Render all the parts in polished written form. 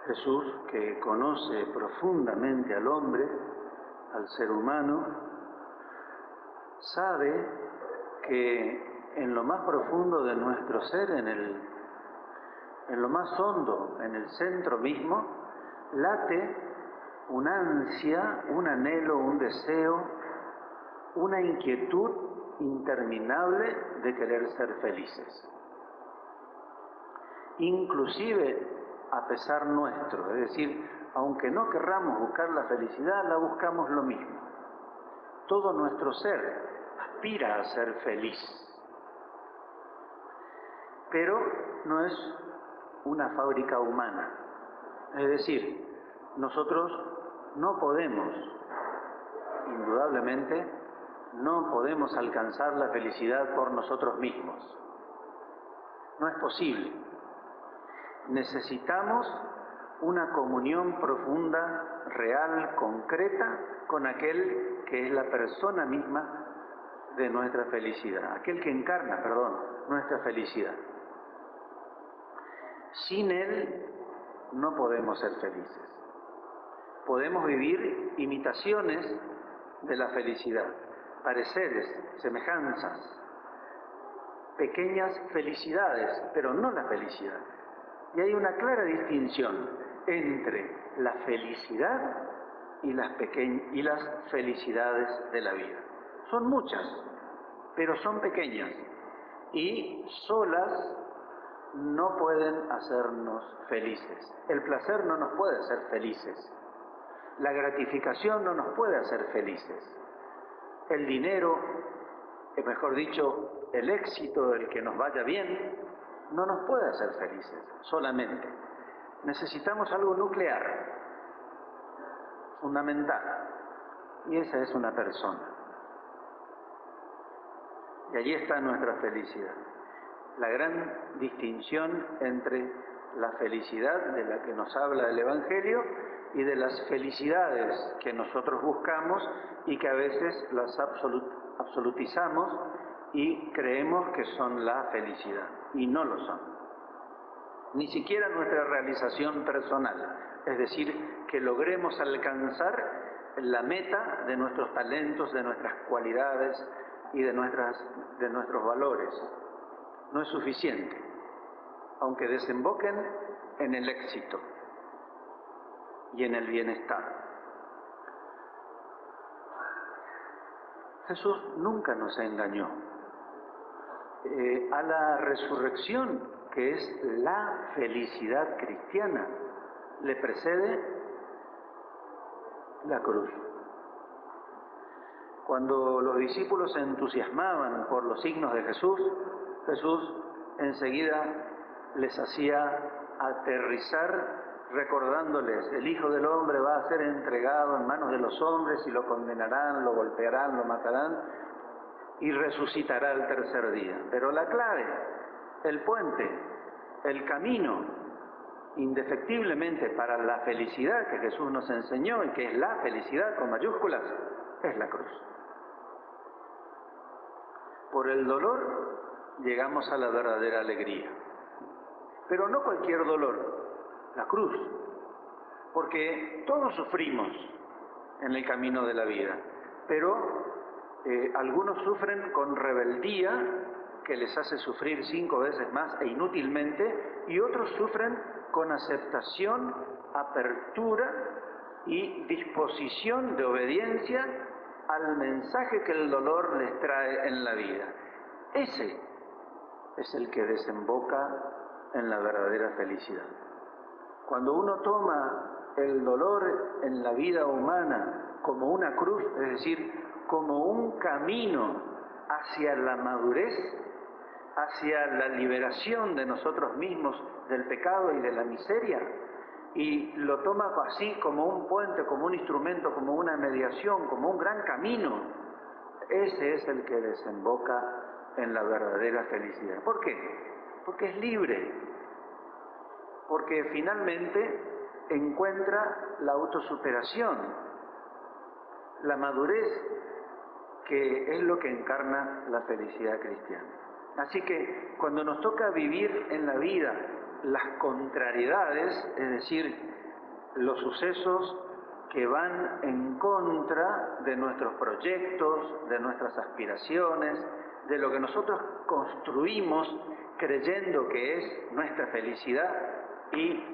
Jesús, que conoce profundamente al hombre, al ser humano, sabe que en lo más profundo de nuestro ser, en lo más hondo, en el centro mismo, late una ansia, un anhelo, un deseo, una inquietud interminable de querer ser felices. Inclusive a pesar nuestro, es decir, aunque no querramos buscar la felicidad, la buscamos lo mismo. Todo nuestro ser aspira a ser feliz, pero no es una fábrica humana. Es decir, nosotros no podemos, indudablemente, no podemos alcanzar la felicidad por nosotros mismos. No es posible. Necesitamos una comunión profunda, real, concreta, con aquel que es la persona misma de nuestra felicidad, aquel que encarna, nuestra felicidad. Sin él no podemos ser felices. Podemos vivir imitaciones de la felicidad, pareceres, semejanzas, pequeñas felicidades, pero no la felicidad. Y hay una clara distinción entre la felicidad y las felicidades de la vida. Son muchas, pero son pequeñas y solas no pueden hacernos felices. El placer no nos puede hacer felices. La gratificación no nos puede hacer felices. El dinero, mejor dicho, el éxito, el que nos vaya bien, no nos puede hacer felices solamente. Necesitamos algo nuclear, fundamental, y esa es una persona. Y allí está nuestra felicidad. La gran distinción entre la felicidad de la que nos habla el Evangelio y de las felicidades que nosotros buscamos y que a veces las absolutizamos y creemos que son la felicidad, y no lo son. Ni siquiera nuestra realización personal, es decir, que logremos alcanzar la meta de nuestros talentos, de nuestras cualidades y de nuestros valores. No es suficiente, aunque desemboquen en el éxito y en el bienestar. Jesús nunca nos engañó. A la resurrección, que es la felicidad cristiana, le precede la cruz. Cuando los discípulos se entusiasmaban por los signos de Jesús, Jesús enseguida les hacía aterrizar recordándoles: el Hijo del Hombre va a ser entregado en manos de los hombres y lo condenarán, lo golpearán, lo matarán y resucitará el tercer día. Pero la clave, el puente, el camino, indefectiblemente para la felicidad que Jesús nos enseñó y que es la felicidad con mayúsculas, es la cruz. Por el dolor llegamos a la verdadera alegría. Pero no cualquier dolor, la cruz. Porque todos sufrimos en el camino de la vida, pero algunos sufren con rebeldía, que les hace sufrir 5 veces más e inútilmente, y otros sufren con aceptación, apertura y disposición de obediencia al mensaje que el dolor les trae en la vida. Ese es el que desemboca en la verdadera felicidad. Cuando uno toma el dolor en la vida humana como una cruz, es decir, como un camino hacia la madurez, hacia la liberación de nosotros mismos del pecado y de la miseria, y lo toma así como un puente, como un instrumento, como una mediación, como un gran camino, ese es el que desemboca en la verdadera felicidad. ¿Por qué? Porque es libre, porque finalmente encuentra la autosuperación, la madurez, que es lo que encarna la felicidad cristiana. Así que cuando nos toca vivir en la vida las contrariedades, es decir, los sucesos que van en contra de nuestros proyectos, de nuestras aspiraciones, de lo que nosotros construimos creyendo que es nuestra felicidad y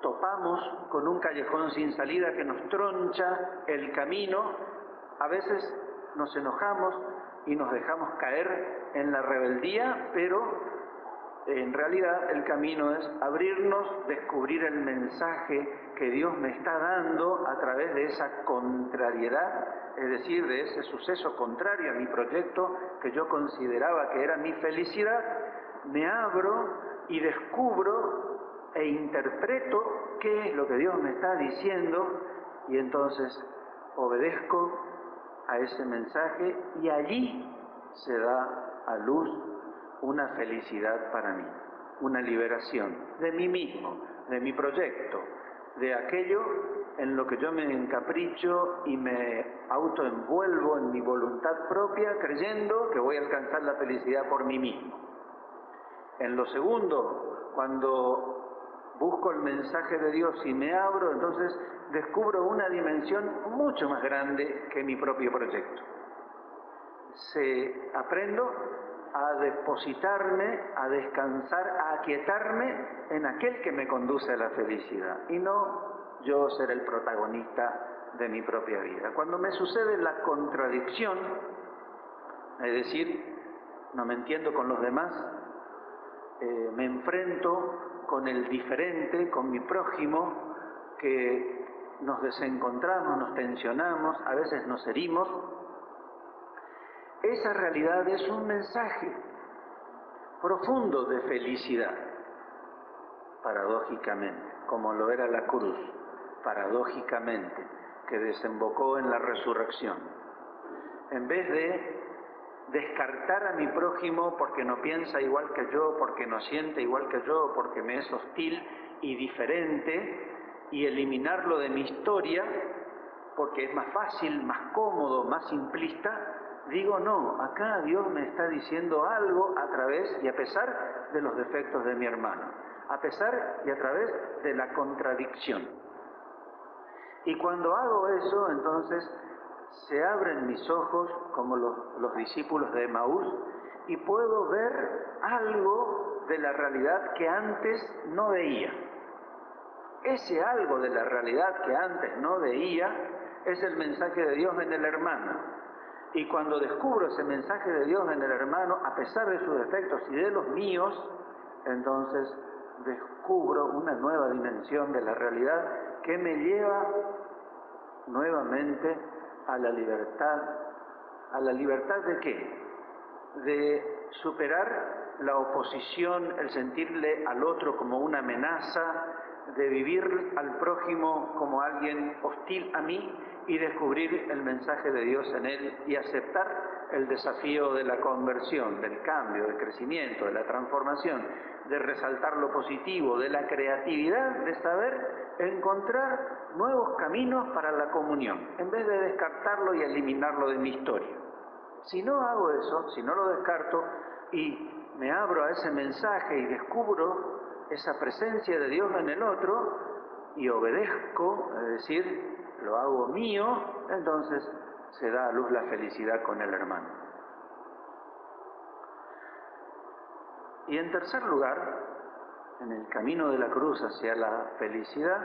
topamos con un callejón sin salida que nos troncha el camino. A veces nos enojamos y nos dejamos caer en la rebeldía, pero en realidad el camino es abrirnos, descubrir el mensaje que Dios me está dando a través de esa contrariedad, es decir, de ese suceso contrario a mi proyecto que yo consideraba que era mi felicidad. Me abro y descubro e interpreto qué es lo que Dios me está diciendo y entonces obedezco a ese mensaje y allí se da a luz una felicidad para mí, una liberación de mí mismo, de mi proyecto, de aquello en lo que yo me encapricho y me autoenvuelvo en mi voluntad propia creyendo que voy a alcanzar la felicidad por mí mismo. En lo segundo, cuando busco el mensaje de Dios y me abro, entonces descubro una dimensión mucho más grande que mi propio proyecto. Aprendo a depositarme, a descansar, a aquietarme en aquel que me conduce a la felicidad y no yo ser el protagonista de mi propia vida. Cuando me sucede la contradicción, es decir, no me entiendo con los demás, me enfrento con el diferente, con mi prójimo, que nos desencontramos, nos tensionamos, a veces nos herimos. Esa realidad es un mensaje profundo de felicidad, paradójicamente, como lo era la cruz, paradójicamente, que desembocó en la resurrección. En vez de descartar a mi prójimo porque no piensa igual que yo, porque no siente igual que yo, porque me es hostil y diferente, y eliminarlo de mi historia, porque es más fácil, más cómodo, más simplista, digo no, acá Dios me está diciendo algo a través y a pesar de los defectos de mi hermano, a pesar y a través de la contradicción. Y cuando hago eso, entonces se abren mis ojos como los discípulos de Emaús y puedo ver algo de la realidad que antes no veía. Ese algo de la realidad que antes no veía es el mensaje de Dios en el hermano. Y cuando descubro ese mensaje de Dios en el hermano, a pesar de sus defectos y de los míos, entonces descubro una nueva dimensión de la realidad que me lleva nuevamente a la libertad. ¿A la libertad de qué? De superar la oposición, el sentirle al otro como una amenaza, de vivir al prójimo como alguien hostil a mí y descubrir el mensaje de Dios en él y aceptar el desafío de la conversión, del cambio, del crecimiento, de la transformación, de resaltar lo positivo, de la creatividad, de saber encontrar nuevos caminos para la comunión, en vez de descartarlo y eliminarlo de mi historia. Si no hago eso, si no lo descarto y me abro a ese mensaje y descubro esa presencia de Dios en el otro y obedezco, es decir, lo hago mío, entonces se da a luz la felicidad con el hermano. Y en tercer lugar, en el camino de la cruz hacia la felicidad,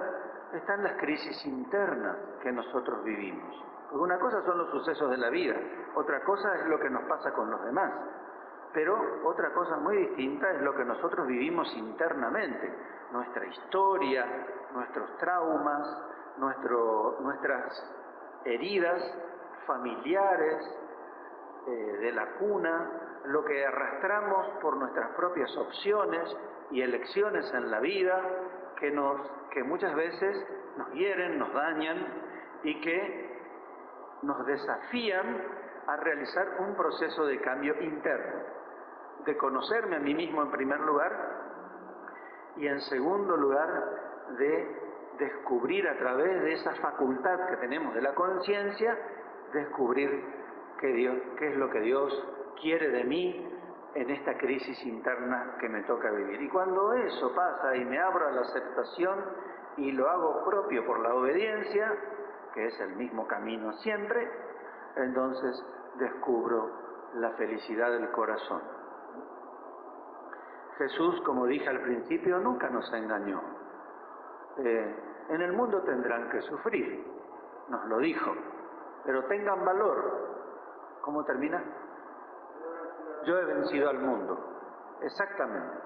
están las crisis internas que nosotros vivimos. Porque una cosa son los sucesos de la vida, otra cosa es lo que nos pasa con los demás. Pero otra cosa muy distinta es lo que nosotros vivimos internamente, nuestra historia, nuestros traumas, nuestras heridas familiares de la cuna, lo que arrastramos por nuestras propias opciones y elecciones en la vida que muchas veces nos hieren, nos dañan y que nos desafían a realizar un proceso de cambio interno, de conocerme a mí mismo en primer lugar y en segundo lugar de descubrir a través de esa facultad que tenemos de la conciencia, descubrir qué es lo que Dios quiere de mí en esta crisis interna que me toca vivir. Y cuando eso pasa y me abro a la aceptación y lo hago propio por la obediencia, que es el mismo camino siempre, entonces descubro la felicidad del corazón. Jesús, como dije al principio, nunca nos engañó. En el mundo tendrán que sufrir, nos lo dijo, pero tengan valor. ¿Cómo termina? Yo he vencido al mundo. Exactamente.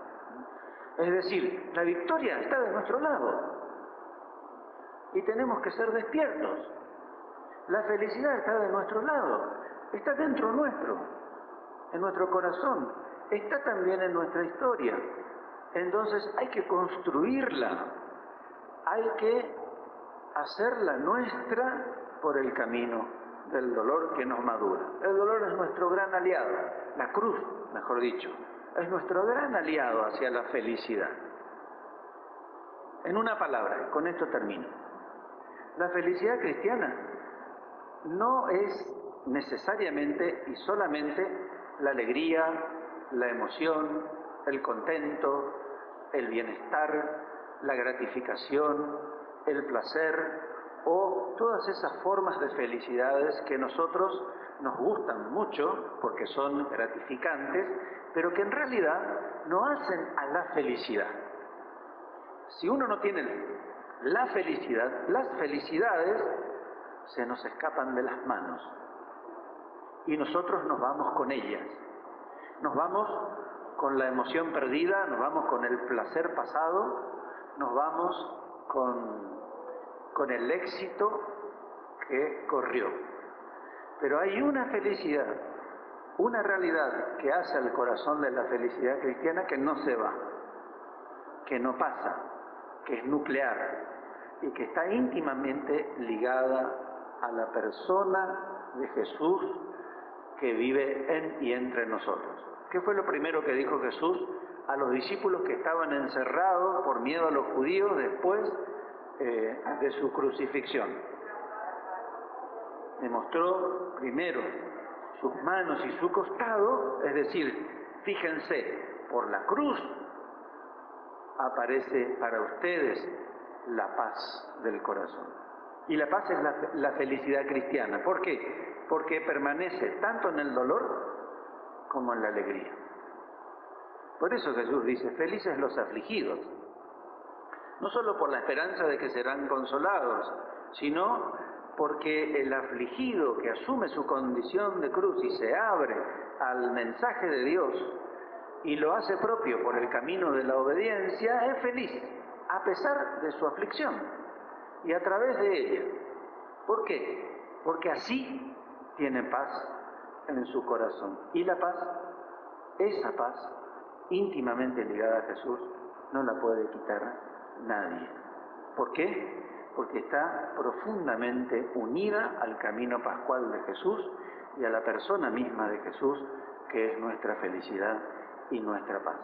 Es decir, la victoria está de nuestro lado y tenemos que ser despiertos. La felicidad está de nuestro lado, está dentro nuestro, en nuestro corazón, está también en nuestra historia. Entonces hay que construirla, hay que hacerla nuestra por el camino del dolor que nos madura. El dolor es nuestro gran aliado, la cruz, mejor dicho, es nuestro gran aliado hacia la felicidad. En una palabra, con esto termino. La felicidad cristiana no es necesariamente y solamente la alegría, la emoción, el contento, el bienestar, la gratificación, el placer o todas esas formas de felicidades que a nosotros nos gustan mucho porque son gratificantes, pero que en realidad no hacen a la felicidad. Si uno no tiene la felicidad, las felicidades se nos escapan de las manos y nosotros nos vamos con ellas. Nos vamos con la emoción perdida, nos vamos con el placer pasado, nos vamos con el éxito que corrió. Pero hay una felicidad, una realidad que hace al corazón de la felicidad cristiana que no se va, que no pasa, que es nuclear y que está íntimamente ligada a la persona de Jesús que vive en y entre nosotros. ¿Qué fue lo primero que dijo Jesús a los discípulos que estaban encerrados por miedo a los judíos después de su crucifixión? Le mostró primero sus manos y su costado, es decir, fíjense, por la cruz aparece para ustedes la paz del corazón. Y la paz es la felicidad cristiana. ¿Por qué? Porque permanece tanto en el dolor como en la alegría. Por eso Jesús dice, felices los afligidos, no solo por la esperanza de que serán consolados, sino porque el afligido que asume su condición de cruz y se abre al mensaje de Dios y lo hace propio por el camino de la obediencia, es feliz, a pesar de su aflicción y a través de ella. ¿Por qué? Porque así tiene paz en su corazón. Y la paz, esa paz, íntimamente ligada a Jesús, no la puede quitar nadie. ¿Por qué? Porque está profundamente unida al camino pascual de Jesús y a la persona misma de Jesús, que es nuestra felicidad y nuestra paz.